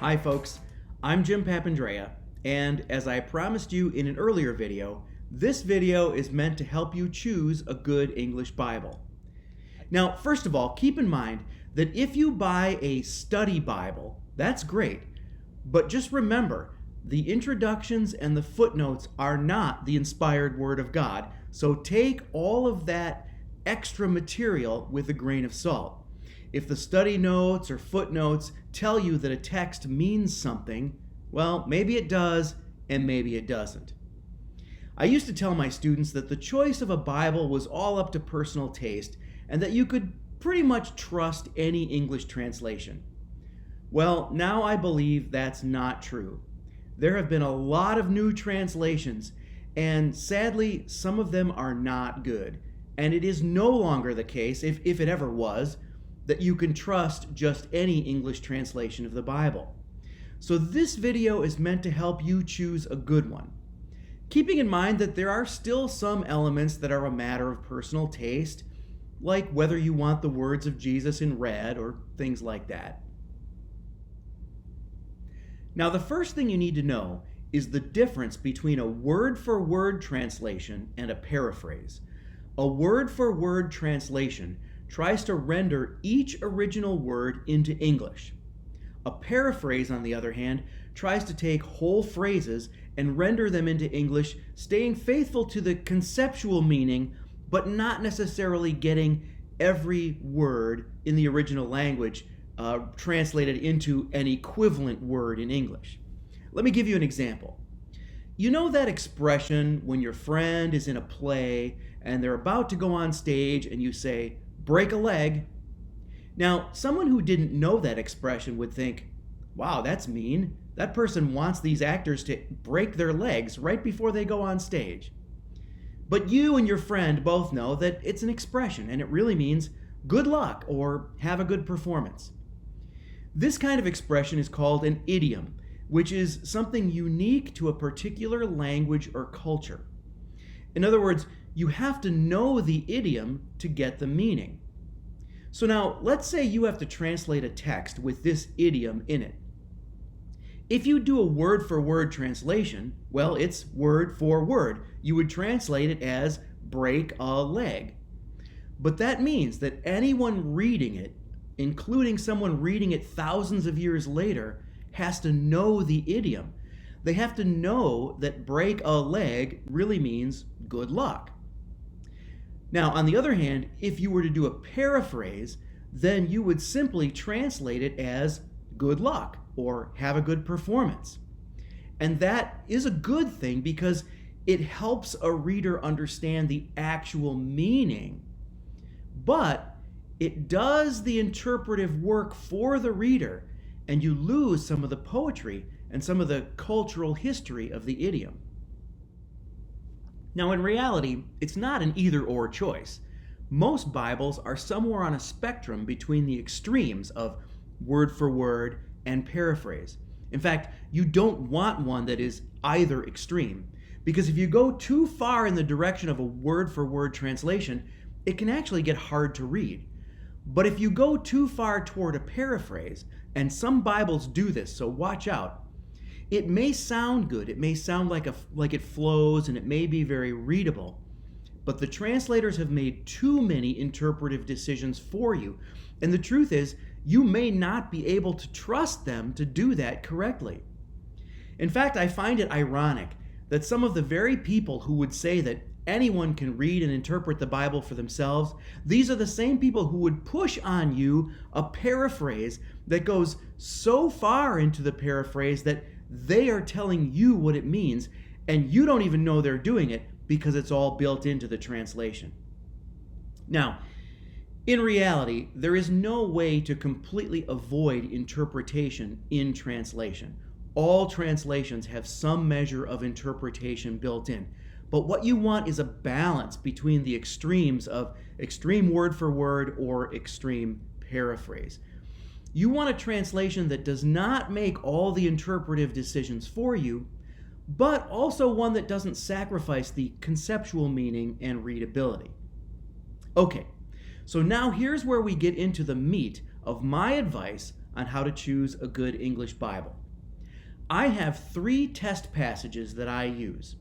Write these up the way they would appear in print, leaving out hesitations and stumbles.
Hi folks, I'm Jim Papandrea, and as I promised you in an earlier video, this video is meant to help you choose a good English Bible. Now, first of all, keep in mind that if you buy a study Bible, that's great, but just remember, the introductions and the footnotes are not the inspired Word of God, so take all of that extra material with a grain of salt. If the study notes or footnotes tell you that a text means something, well, maybe it does and maybe it doesn't. I used to tell my students that the choice of a Bible was all up to personal taste and that you could pretty much trust any English translation. Well, now I believe that's not true. There have been a lot of new translations, and sadly, some of them are not good. And it is no longer the case, if it ever was, that you can trust just any English translation of the Bible. So this video is meant to help you choose a good one, keeping in mind that there are still some elements that are a matter of personal taste, like whether you want the words of Jesus in red or things like that. Now, the first thing you need to know is the difference between a word-for-word translation and a paraphrase. A word-for-word translation tries to render each original word into English. A paraphrase, on the other hand, tries to take whole phrases and render them into English, staying faithful to the conceptual meaning, but not necessarily getting every word in the original language translated into an equivalent word in English. Let me give you an example. You know that expression when your friend is in a play and they're about to go on stage and you say, "break a leg"? Now, someone who didn't know that expression would think, wow, that's mean. That person wants these actors to break their legs right before they go on stage. But you and your friend both know that it's an expression and it really means good luck or have a good performance. This kind of expression is called an idiom, which is something unique to a particular language or culture. In other words, you have to know the idiom to get the meaning. So now, let's say you have to translate a text with this idiom in it. If you do a word-for-word translation, well, it's word for word. You would translate it as break a leg. But that means that anyone reading it, including someone reading it thousands of years later, has to know the idiom. They have to know that break a leg really means good luck. Now, on the other hand, if you were to do a paraphrase, then you would simply translate it as good luck or have a good performance. And that is a good thing because it helps a reader understand the actual meaning. But it does the interpretive work for the reader, and you lose some of the poetry and some of the cultural history of the idiom. Now, in reality, it's not an either-or choice. Most Bibles are somewhere on a spectrum between the extremes of word-for-word and paraphrase. In fact, you don't want one that is either extreme, because if you go too far in the direction of a word-for-word translation, it can actually get hard to read. But if you go too far toward a paraphrase, and some Bibles do this, so watch out, it may sound good, it may sound like it flows, and it may be very readable, but the translators have made too many interpretive decisions for you, and the truth is, you may not be able to trust them to do that correctly. In fact, I find it ironic that some of the very people who would say that anyone can read and interpret the Bible for themselves, these are the same people who would push on you a paraphrase that goes so far into the paraphrase that they are telling you what it means, and you don't even know they're doing it because it's all built into the translation. Now, in reality, there is no way to completely avoid interpretation in translation. All translations have some measure of interpretation built in. But what you want is a balance between the extremes of extreme word for word or extreme paraphrase. You want a translation that does not make all the interpretive decisions for you, but also one that doesn't sacrifice the conceptual meaning and readability. Okay, so now here's where we get into the meat of my advice on how to choose a good English Bible. I have 3 test passages that I use.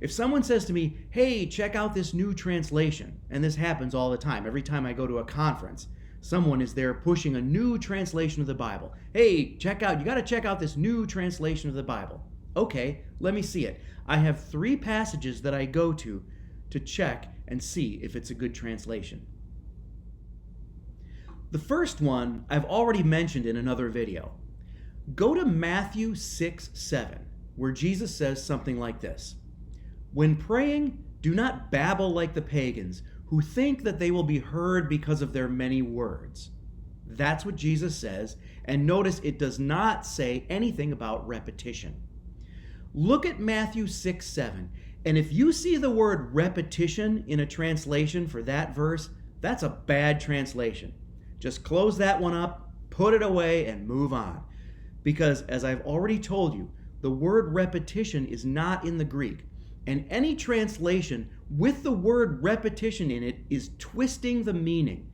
If someone says to me, hey, check out this new translation, and this happens all the time, every time I go to a conference, someone is there pushing a new translation of the Bible. Hey, you got to check out this new translation of the Bible. Okay, let me see it. I have 3 passages that I go to check and see if it's a good translation. The first one I've already mentioned in another video. Go to Matthew 6:7, where Jesus says something like this. When praying, do not babble like the pagans, who think that they will be heard because of their many words. That's what Jesus says, and notice it does not say anything about repetition. Look at Matthew 6:7, and if you see the word repetition in a translation for that verse, that's a bad translation. Just close that one up, put it away, and move on. Because, as I've already told you, the word repetition is not in the Greek, and any translation with the word repetition in it is twisting the meaning.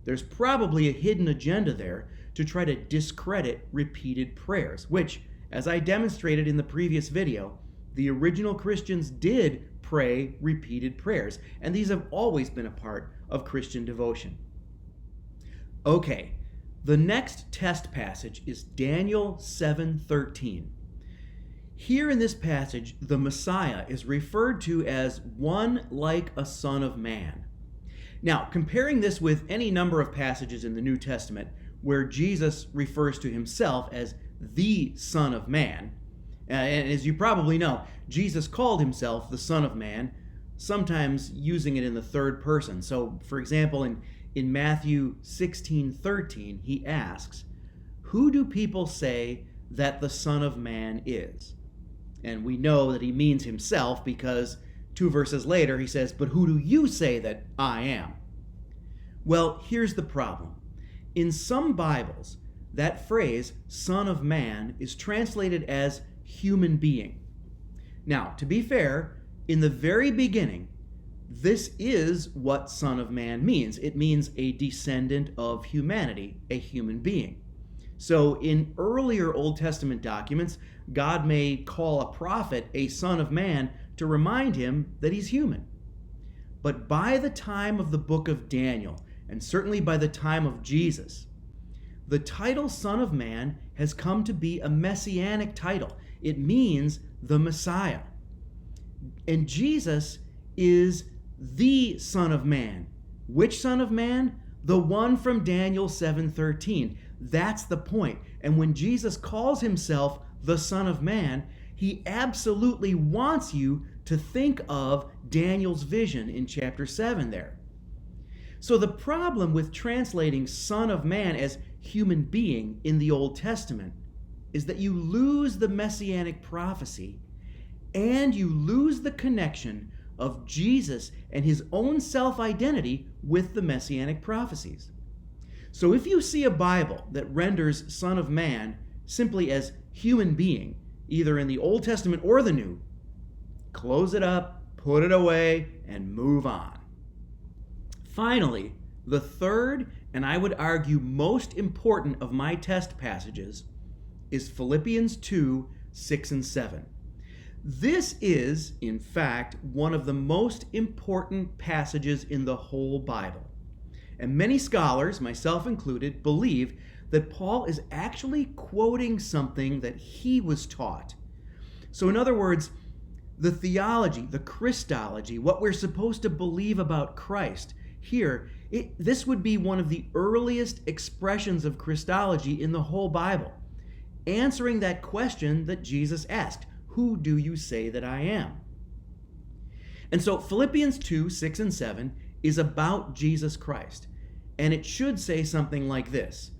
There's probably a hidden agenda there to try to discredit repeated prayers, which, as I demonstrated in the previous video, the original Christians did pray repeated prayers, and these have always been a part of Christian devotion. Okay, the next test passage is Daniel 7:13. Here in this passage, the Messiah is referred to as one like a son of man. Now, comparing this with any number of passages in the New Testament where Jesus refers to himself as the Son of Man, and as you probably know, Jesus called himself the Son of Man, sometimes using it in the third person. So, for example, in Matthew 16:13, he asks, who do people say that the Son of Man is? And we know that he means himself because 2 verses later he says, but who do you say that I am? Well, here's the problem. In some Bibles, that phrase, Son of Man, is translated as human being. Now, to be fair, in the very beginning, this is what Son of Man means. It means a descendant of humanity, a human being. So in earlier Old Testament documents, God may call a prophet a son of man to remind him that he's human. But by the time of the book of Daniel, and certainly by the time of Jesus, the title Son of Man has come to be a messianic title. It means the Messiah. And Jesus is the Son of Man. Which Son of Man? The one from Daniel 7:13. That's the point. And when Jesus calls himself the Son of Man, he absolutely wants you to think of Daniel's vision in chapter 7 there. So the problem with translating Son of Man as human being in the Old Testament is that you lose the messianic prophecy and you lose the connection of Jesus and his own self-identity with the messianic prophecies. So if you see a Bible that renders Son of Man simply as human being, either in the Old Testament or the New, close it up, put it away, and move on. Finally, the third, and I would argue most important of my test passages, is Philippians 2:6 and 7. This is, in fact, one of the most important passages in the whole Bible. And many scholars, myself included, believe that Paul is actually quoting something that he was taught. So in other words, the theology, the Christology, what we're supposed to believe about Christ, here, this would be one of the earliest expressions of Christology in the whole Bible, answering that question that Jesus asked, who do you say that I am? And so Philippians 2:6 and 7 is about Jesus Christ, and it should say something like this: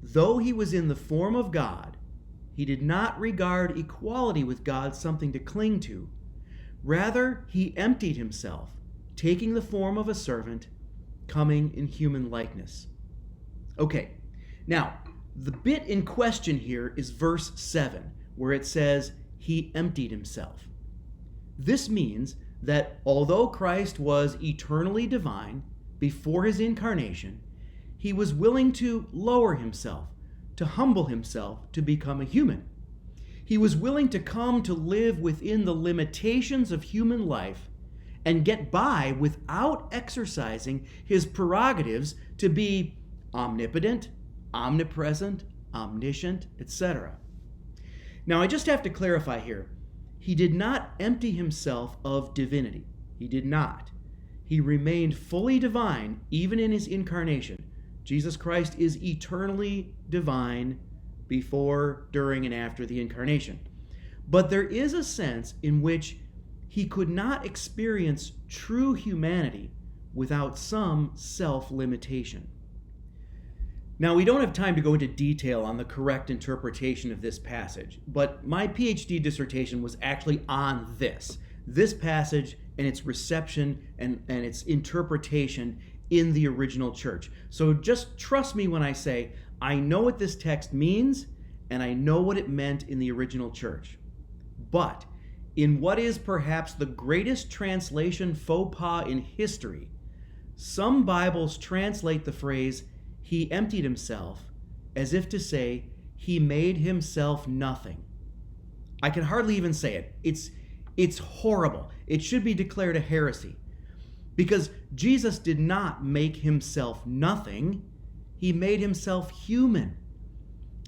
though he was in the form of God, he did not regard equality with God something to cling to. Rather, he emptied himself, taking the form of a servant, coming in human likeness. Okay, now, the bit in question here is verse 7, where it says, he emptied himself. This means that although Christ was eternally divine before his incarnation, he was willing to lower himself to humble himself to become a human. He was willing to come to live within the limitations of human life and get by without exercising his prerogatives to be omnipotent, omnipresent, omniscient, etc. Now, I just have to clarify here. He did not empty himself of divinity. He did not. He remained fully divine even in his incarnation. Jesus Christ is eternally divine before, during, and after the incarnation. But there is a sense in which he could not experience true humanity without some self-limitation. Now, we don't have time to go into detail on the correct interpretation of this passage, but my PhD dissertation was actually on this passage and its reception and its interpretation in the original church. So just trust me when I say, I know what this text means, and I know what it meant in the original church. But in what is perhaps the greatest translation faux pas in history, some Bibles translate the phrase, he emptied himself, as if to say, he made himself nothing. I can hardly even say it. It's horrible. It should be declared a heresy. Because Jesus did not make himself nothing. He made himself human.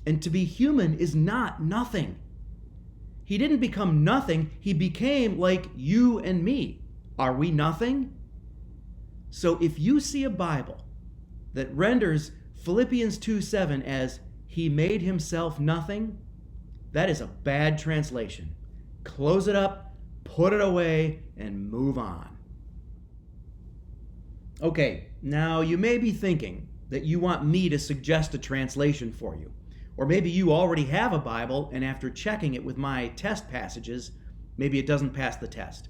And to be human is not nothing. He didn't become nothing. He became like you and me. Are we nothing? So if you see a Bible that renders Philippians 2:7 as he made himself nothing, that is a bad translation. Close it up, put it away, and move on. Okay, now you may be thinking that you want me to suggest a translation for you. Or maybe you already have a Bible, and after checking it with my test passages, maybe it doesn't pass the test.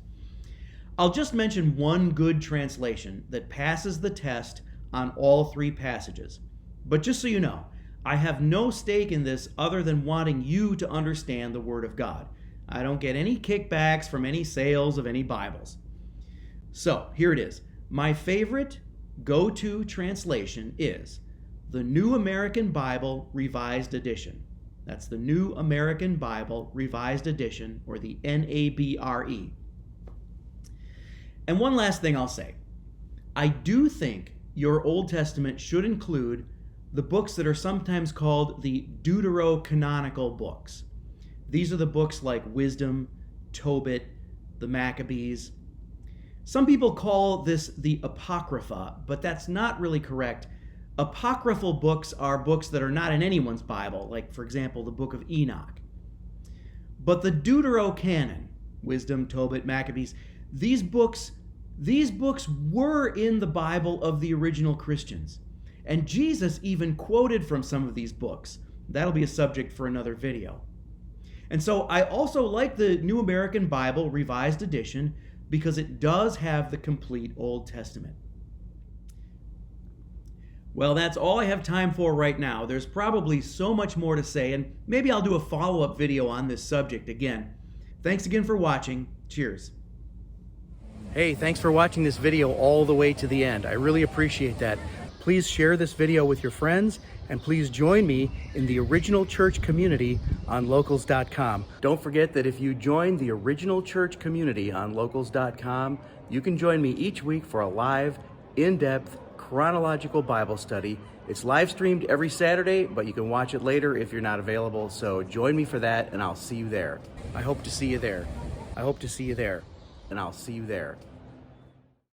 I'll just mention one good translation that passes the test on all three passages. But just so you know, I have no stake in this other than wanting you to understand the Word of God. I don't get any kickbacks from any sales of any Bibles. So, here it is. My favorite go-to translation is the New American Bible Revised Edition. That's the New American Bible Revised Edition, or the NABRE. And one last thing I'll say. I do think your Old Testament should include the books that are sometimes called the deuterocanonical books. These are the books like Wisdom, Tobit, the Maccabees. Some people call this the Apocrypha, but that's not really correct. Apocryphal books are books that are not in anyone's Bible, like, for example, the book of Enoch. But the Deuterocanon, Wisdom, Tobit, Maccabees, these books were in the Bible of the original Christians. And Jesus even quoted from some of these books. That'll be a subject for another video. And so I also like the New American Bible Revised Edition because it does have the complete Old Testament. Well, that's all I have time for right now. There's probably so much more to say, and maybe I'll do a follow-up video on this subject again. Thanks again for watching. Cheers. Hey, thanks for watching this video all the way to the end. I really appreciate that. Please share this video with your friends, and please join me in the Original Church community on locals.com. Don't forget that if you join the Original Church community on locals.com, you can join me each week for a live, in-depth, chronological Bible study. It's live streamed every Saturday, but you can watch it later if you're not available. So join me for that, and I'll see you there. I hope to see you there. I hope to see you there, and I'll see you there.